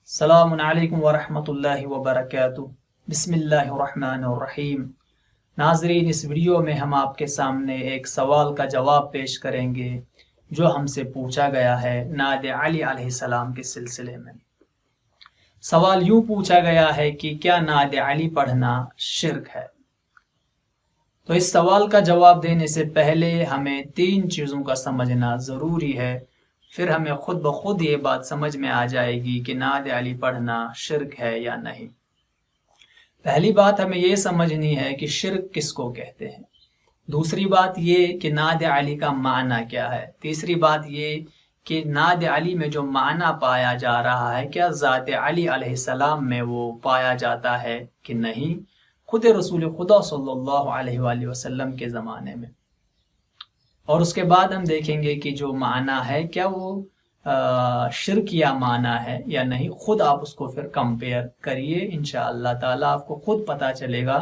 السلام علیکم ورحمۃ اللہ وبرکاتہ۔ بسم اللہ الرحمن الرحیم۔ ناظرین، اس ویڈیو میں ہم آپ کے سامنے ایک سوال کا جواب پیش کریں گے جو ہم سے پوچھا گیا ہے نعت علی علیہ السلام کے سلسلے میں۔ سوال یوں پوچھا گیا ہے کہ کیا نعت علی پڑھنا شرک ہے؟ تو اس سوال کا جواب دینے سے پہلے ہمیں 3 چیزوں کا سمجھنا ضروری ہے، پھر ہمیں خود بخود یہ بات سمجھ میں آ جائے گی کہ نعت علی پڑھنا شرک ہے یا نہیں۔ پہلی بات ہمیں یہ سمجھنی ہے کہ شرک کس کو کہتے ہیں، دوسری بات یہ کہ نعت علی کا معنی کیا ہے، تیسری بات یہ کہ نعت علی میں جو معنی پایا جا رہا ہے کیا ذات علی علیہ السلام میں وہ پایا جاتا ہے کہ نہیں، خود رسول خدا صلی اللہ علیہ وآلہ وسلم کے زمانے میں۔ اور اس کے بعد ہم دیکھیں گے کہ جو معنی ہے کیا وہ شرک یا معنی ہے یا نہیں۔ خود آپ اس کو پھر کمپیئر کریے، انشاءاللہ تعالیٰ آپ کو خود پتہ چلے گا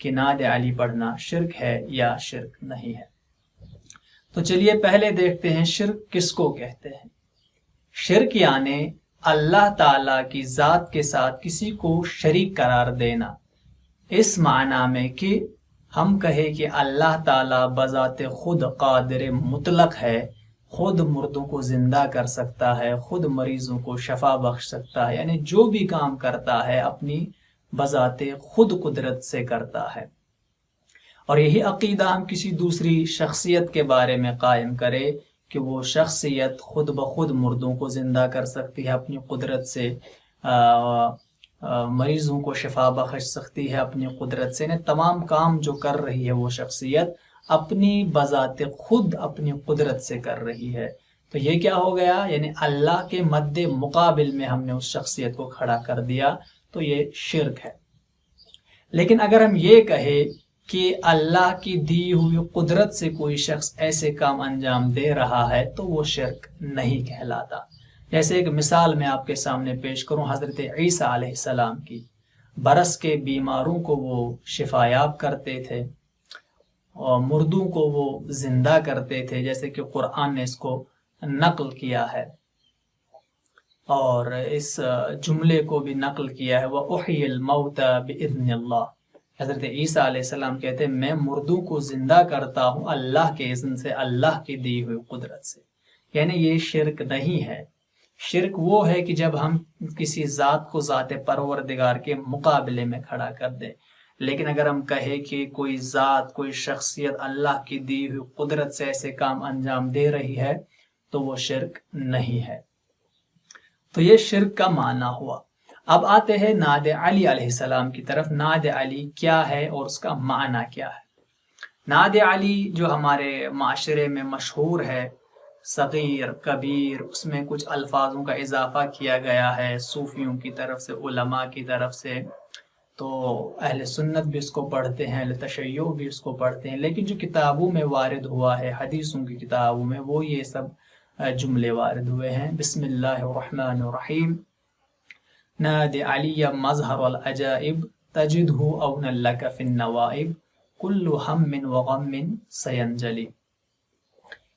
کہ نعت علی پڑھنا شرک ہے یا شرک نہیں ہے۔ تو چلیے پہلے دیکھتے ہیں شرک کس کو کہتے ہیں۔ شرک یعنی اللہ تعالیٰ کی ذات کے ساتھ کسی کو شریک قرار دینا، اس معنی میں کہ ہم کہیں کہ اللہ تعالیٰ بذات خود قادر مطلق ہے، خود مردوں کو زندہ کر سکتا ہے، خود مریضوں کو شفا بخش سکتا ہے، یعنی جو بھی کام کرتا ہے اپنی بذات خود قدرت سے کرتا ہے۔ اور یہی عقیدہ ہم کسی دوسری شخصیت کے بارے میں قائم کرے کہ وہ شخصیت خود بخود مردوں کو زندہ کر سکتی ہے اپنی قدرت سے، مریضوں کو شفا بخش سکتی ہے اپنی قدرت سے، یعنی تمام کام جو کر رہی ہے وہ شخصیت اپنی بذات خود اپنی قدرت سے کر رہی ہے۔ تو یہ کیا ہو گیا، یعنی اللہ کے مد مقابل میں ہم نے اس شخصیت کو کھڑا کر دیا، تو یہ شرک ہے۔ لیکن اگر ہم یہ کہیں کہ اللہ کی دی ہوئی قدرت سے کوئی شخص ایسے کام انجام دے رہا ہے تو وہ شرک نہیں کہلاتا۔ جیسے ایک مثال میں آپ کے سامنے پیش کروں حضرت عیسیٰ علیہ السلام کی۔ برس کے بیماروں کو وہ شفا یاب کرتے تھے اور مردوں کو وہ زندہ کرتے تھے، جیسے کہ قرآن نے اس کو نقل کیا ہے، اور اس جملے کو بھی نقل کیا ہے وَأُحْيِي الْمَوْتَى بِإِذْنِ اللَّهِ۔ حضرت عیسیٰ علیہ السلام کہتے ہیں میں مردوں کو زندہ کرتا ہوں اللہ کے اذن سے، اللہ کی دی ہوئی قدرت سے، یعنی یہ شرک نہیں ہے۔ شرک وہ ہے کہ جب ہم کسی ذات کو ذات پروردگار کے مقابلے میں کھڑا کر دیں۔ لیکن اگر ہم کہیں کہ کوئی ذات، کوئی شخصیت اللہ کی دی ہوئی قدرت سے ایسے کام انجام دے رہی ہے تو وہ شرک نہیں ہے۔ تو یہ شرک کا معنی ہوا۔ اب آتے ہیں نعت علی علیہ السلام کی طرف۔ نعت علی کیا ہے اور اس کا معنی کیا ہے؟ نعت علی جو ہمارے معاشرے میں مشہور ہے، صغیر کبیر، اس میں کچھ الفاظوں کا اضافہ کیا گیا ہے صوفیوں کی طرف سے، علماء کی طرف سے، تو اہل سنت بھی اس کو پڑھتے ہیں، اہل تشیع بھی اس کو پڑھتے ہیں، لیکن جو کتابوں میں وارد ہوا ہے، حدیثوں کی کتابوں میں، وہ یہ سب جملے وارد ہوئے ہیں۔ بسم اللہ الرحمن الرحیم۔ نعت علی مظہر العجائب تجدہ اونا لک فی النوائب کل ہم وغم سینجلی۔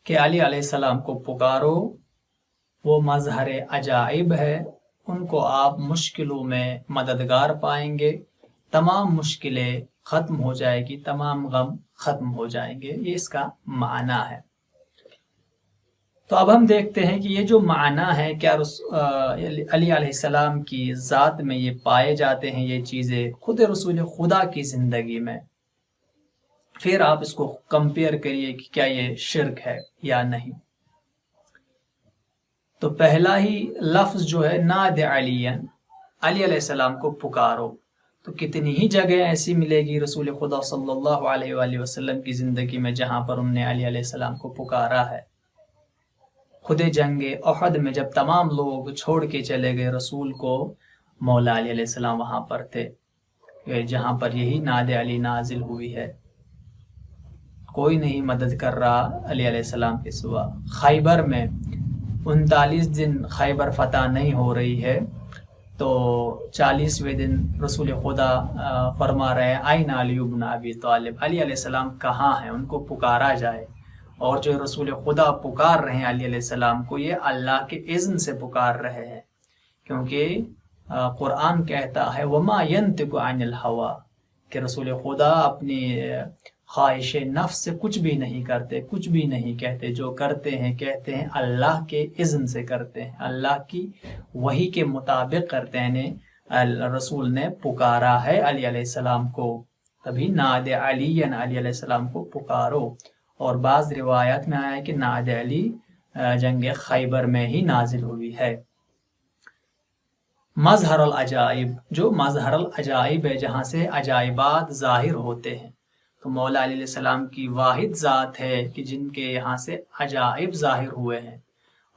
کہ علی علیہ السلام کو پکارو، وہ مظہر عجائب ہے، ان کو آپ مشکلوں میں مددگار پائیں گے، تمام مشکلیں ختم ہو جائے گی، تمام غم ختم ہو جائیں گے، یہ اس کا معنی ہے۔ تو اب ہم دیکھتے ہیں کہ یہ جو معنی ہے کیا علی علیہ السلام کی ذات میں یہ پائے جاتے ہیں یہ چیزیں خود رسول خدا کی زندگی میں، پھر آپ اس کو کمپیئر کریے کہ کیا یہ شرک ہے یا نہیں۔ تو پہلا ہی لفظ جو ہے نعت علی، علی علیہ السلام کو پکارو، تو کتنی ہی جگہ ایسی ملے گی رسول خدا صلی اللہ علیہ وآلہ وسلم کی زندگی میں جہاں پر انہوں نے علی علیہ السلام کو پکارا ہے۔ خود جنگ احد میں جب تمام لوگ چھوڑ کے چلے گئے رسول کو، مولا علی علیہ السلام وہاں پر تھے، جہاں پر یہی نعت علی نازل ہوئی ہے۔ کوئی نہیں مدد کر رہا علی علیہ السلام کے سوا۔ خیبر میں 39 دن خیبر فتح نہیں ہو رہی ہے، تو 40ویں دن رسول خدا فرما رہے ہیں آئین علی بن ابی طالب، علی علیہ السلام کہاں ہیں، ان کو پکارا جائے۔ اور جو رسول خدا پکار رہے ہیں علی علیہ السلام کو، یہ اللہ کے اذن سے پکار رہے ہیں، کیونکہ قرآن کہتا ہے وما ينطق عن الهوى کہ رسول خدا اپنی خواہش نفس سے کچھ بھی نہیں کرتے، کچھ بھی نہیں کہتے، جو کرتے ہیں کہتے ہیں اللہ کے اذن سے کرتے ہیں، اللہ کی وحی کے مطابق کرتے ہیں۔ رسول نے پکارا ہے علی علیہ السلام کو، تبھی ناد علی علیہ السلام کو پکارو۔ اور بعض روایات میں آیا ہے کہ ناد علی جنگ خیبر میں ہی نازل ہوئی ہے۔ مظہر العجائب، جو مظہر العجائب ہے، جہاں سے عجائبات ظاہر ہوتے ہیں، تو مولا علیہ السلام کی واحد ذات ہے کہ جن کے یہاں سے عجائب ظاہر ہوئے ہیں۔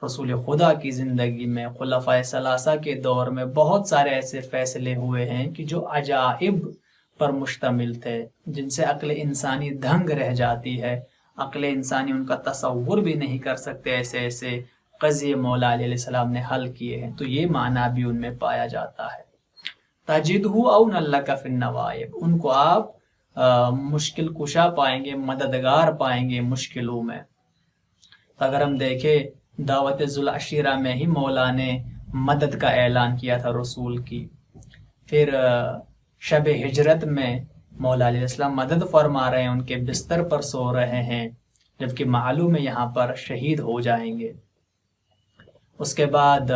رسول خدا کی زندگی میں خلفائے ثلاثہ کے دور میں بہت سارے ایسے فیصلے ہوئے ہیں کہ جو عجائب پر مشتمل تھے، جن سے عقل انسانی دھنگ رہ جاتی ہے، عقل انسانی ان کا تصور بھی نہیں کر سکتے، ایسے ایسے قضیے مولا علیہ السلام نے حل کیے ہیں۔ تو یہ معنی بھی ان میں پایا جاتا ہے۔ تجدہ اون لک فی النوائب، ان کو آپ مشکل کشا پائیں گے، مددگار پائیں گے مشکلوں میں۔ اگر ہم دیکھیں دعوت ذوالعشیرہ میں ہی مولا نے مدد کا اعلان کیا تھا رسول کی، پھر شب ہجرت میں مولا علیہ السلام مدد فرما رہے ہیں، ان کے بستر پر سو رہے ہیں، جبکہ معلوم ہے یہاں پر شہید ہو جائیں گے۔ اس کے بعد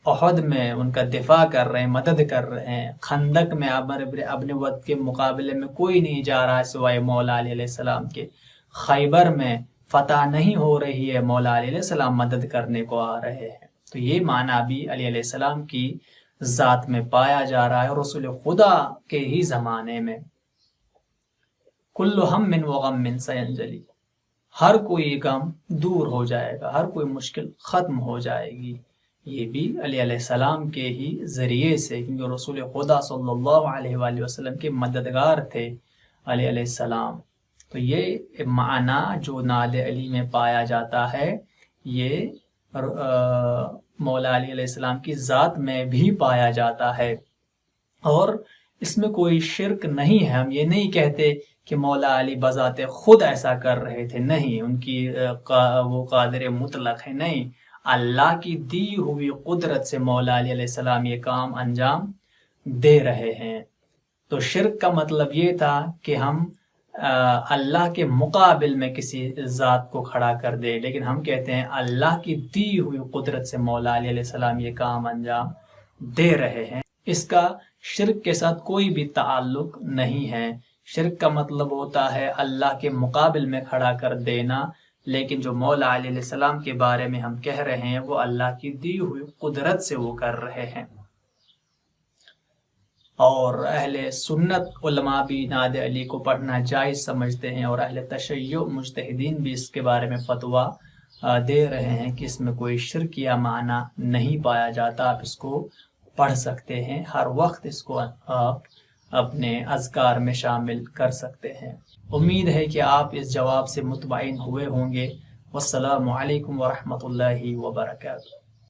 احد میں ان کا دفاع کر رہے ہیں، مدد کر رہے ہیں۔ خندق میں ابن ود کے مقابلے میں کوئی نہیں جا رہا ہے سوائے مولا علیہ السلام کے۔ خیبر میں فتح نہیں ہو رہی ہے، مولا علیہ السلام مدد کرنے کو آ رہے ہیں۔ تو یہ معنی بھی علیہ السلام کی ذات میں پایا جا رہا ہے، اور رسول خدا کے ہی زمانے میں۔ کل ہم من وغم من سینجلی، ہر کوئی غم دور ہو جائے گا، ہر کوئی مشکل ختم ہو جائے گی۔ یہ بھی علیہ السلام کے ہی ذریعے سے، کیونکہ رسول خدا صلی اللہ علیہ وآلہ وسلم کے مددگار تھے علیہ السلام۔ تو یہ معنی جو ناد علی میں پایا جاتا ہے، یہ مولا علی علیہ السلام کی ذات میں بھی پایا جاتا ہے، اور اس میں کوئی شرک نہیں ہے۔ ہم یہ نہیں کہتے کہ مولا علی بذات خود ایسا کر رہے تھے، نہیں، ان کی وہ قادر مطلق ہے، نہیں، اللہ کی دی ہوئی قدرت سے مولا علی علیہ السلام یہ کام انجام دے رہے ہیں۔ تو شرک کا مطلب یہ تھا کہ ہم اللہ کے مقابل میں کسی ذات کو کھڑا کر دے، لیکن ہم کہتے ہیں اللہ کی دی ہوئی قدرت سے مولا علیہ السلام یہ کام انجام دے رہے ہیں۔ اس کا شرک کے ساتھ کوئی بھی تعلق نہیں ہے۔ شرک کا مطلب ہوتا ہے اللہ کے مقابل میں کھڑا کر دینا، لیکن جو مولا علیہ السلام کے بارے میں ہم کہہ رہے ہیں وہ اللہ کی دی ہوئی قدرت سے وہ کر رہے ہیں۔ اور اہل سنت علماء بھی ناد علی کو پڑھنا جائز سمجھتے ہیں، اور اہل تشیع مجتہدین بھی اس کے بارے میں فتویٰ دے رہے ہیں کہ اس میں کوئی شرک یا معنی نہیں پایا جاتا، آپ اس کو پڑھ سکتے ہیں، ہر وقت اس کو آپ اپنے اذکار میں شامل کر سکتے ہیں۔ امید ہے کہ آپ اس جواب سے مطمئن ہوئے ہوں گے۔ والسلام علیکم ورحمۃ اللہ وبرکاتہ۔